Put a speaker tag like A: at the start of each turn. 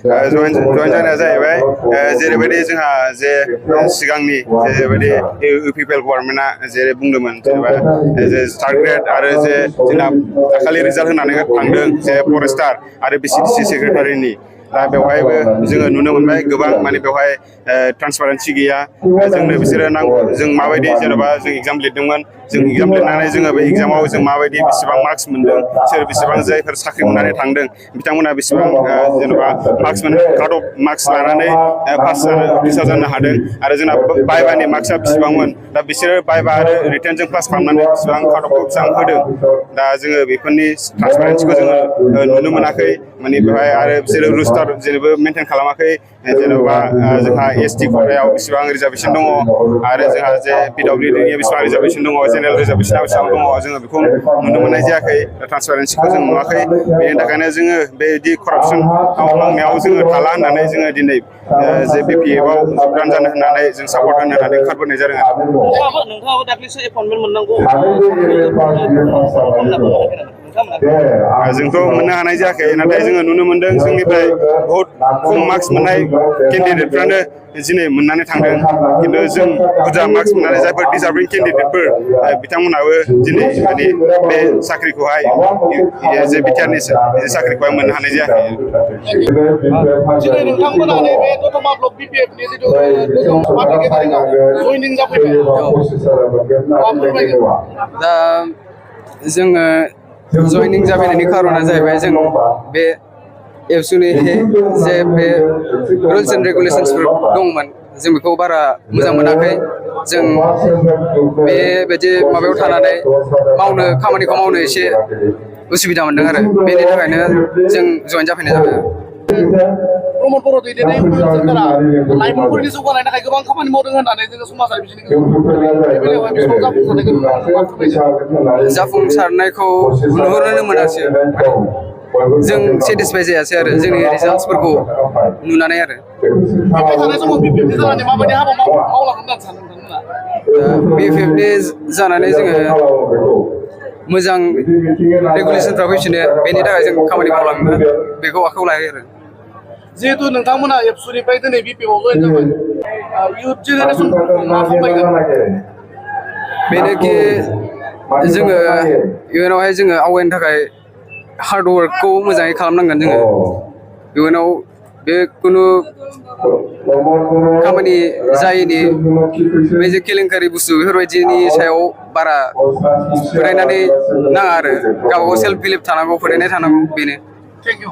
A: जइन जानाया जाहैबाय जेरैबायदि जोंहा जे सिगांनि जेरैबायदि इउपिपिएल गभर्नमेन्टआ जेरै बुंदोंमोन जेनेबा जे थार्ड ग्रेड आरो जे जोंना दाखालि रिजाल्ट होनानै थांदों जे फरेस्टार आरो बिसिडिसि सेक्रेटारिनि दा बेवहायबो जोङो नुनो मोनबाय गोबां माने बेवहाय ट्रान्सपारेन्सि गैया जोंनो बिसोरो नांगौ जों माबायदि जेनेबा जों एग्जाम लिरदोंमोन जों एग्जाम लिरनानै जोङो बे एग्जामाव जों माबायदि बेसेबां मार्क्स मोन्दों सोर बेसेबां जायफोर साख्रि मोननानै थांदों बिथांमोना बेसेबां जेनेबा मार्क्स काट अफ मार्क्स लानानै पास उथ्रिसार जानो हादों आरो जोंना बाइबानि मार्क्सआ बेसेबांमोन दा बिसोरो बाइबा आरो रिटेनजों क्लास खालामनानै बेसेबां काट अफखौ बेसेबां होदों दा जोङो बेफोरनि ट्रान्सपारेन्सिखौ जोङो नुनो मोनाखै माने बेवहाय आरो बिसोरो रुस्टार जेनेबो मेनटेन खालामाखै जेन'बा जोंहा एसटि खथायाव बेसेबां रिजार्भेसन दङ आरो जोंहा जे पिडब्लिउडिनि बेसेबां रिजार्भेसन दङ जेनेरेल रिजार्भेसना बेसेबां दङ जोङो बेखौ नुनो मोननाय जायाखै ट्रान्सपारेन्सिखौ जों नुवाखै बेनि थाखायनो जोङो बेदि करापसन मावनायाव जोङो थाला होननानै जोङो दिनै जे बिपिएफआव जगदान जानो होननानै जों सापर्ट होनो होननानै ओंखारबोनाय जादों आरो
B: नोंथाङाबो दाख्लैसो एपइन्टमेन्ट मोननांगौ
A: जोंथ' मोननो हानाय जायाखै नाथाय जोङो नुनो मोनदों जोंनिफ्राय बहुद खम मार्क्स मोननाय केन्डिडेटफ्रानो दिनै मोननानै थांदों खिन्थु जों बुरजा मार्क्स मोननानै जायफोर डिजार्भिं केन्डिडेटफोर बिथांमोनहाबो दिनै माने बे साख्रिखौहाय जे बिटिआरनि साख्रिखौहाय मोननो हानाय जायाखै
B: दिनै नोंथांमोना नैबे दतमा ब्लक बिपिएफनि जिथु गोजौ पार्टि गेजारिङाव जयनिं जाफैबाय
C: दा जोङो जयनिं जाफैनायनि खारना जाहैबाय जों बे एबसुनि जे बे रुल्स एन्ड रेगुलेसन्सफोर दंमोन जों बेखौ बारा मोजां मोनाखै जों बेबायदि माबायाव थानानै खामानिखौ मावनो एसे उसुबिदा मोनदों आरो बेनि थाखायनो जों जइन जाफैनाय जाबाय
B: प्रमद बर' दैदेननाय सोरखारा लाइमोनफोरनि जौगानायनि थाखाय गोबां खामानि मावदों होननानै जोङो समाजारि बिजोंनि
C: जाफुंसारनायखौ नुहुरनो मोनासै जों सेटिसफाइ जायासै आरो जोंनि रिजाल्टसफोरखौ नुनानै आरो
B: माबायदि हाबा मावलांगोन होननानै सानो नोंथांमोना
C: बिपिएफनि जानानै जोङो मोजां रेगुलेसनफ्रा फैफिनो बेनि थाखाय जों खामानि मावलांनो बेखौ आखायाव लायो आरो
B: जिहेतु नोंथांमोना एबसुनिफ्राय दिनै बिपिएफआव जइन जाबाय इयुथ जेनेरेसनफोरखौ मा खालामगोन
C: बेनोखि जोङो इयुनावहाय जोङो आवगायनो थाखाय हार्डवर्कखौ मोजाङै खालामनांगोन जोङो इयुनाव बे खुनु खामानि जायैनि बे जे केलेंकारि बुस्थु बेफोरबायदिनि सायाव बारा फोथायनानै नाङा आरो गावबागाव सेल्फ बिलिभ थानांगौ फोथायनाय थानांगौ बेनो
B: थेंक इउ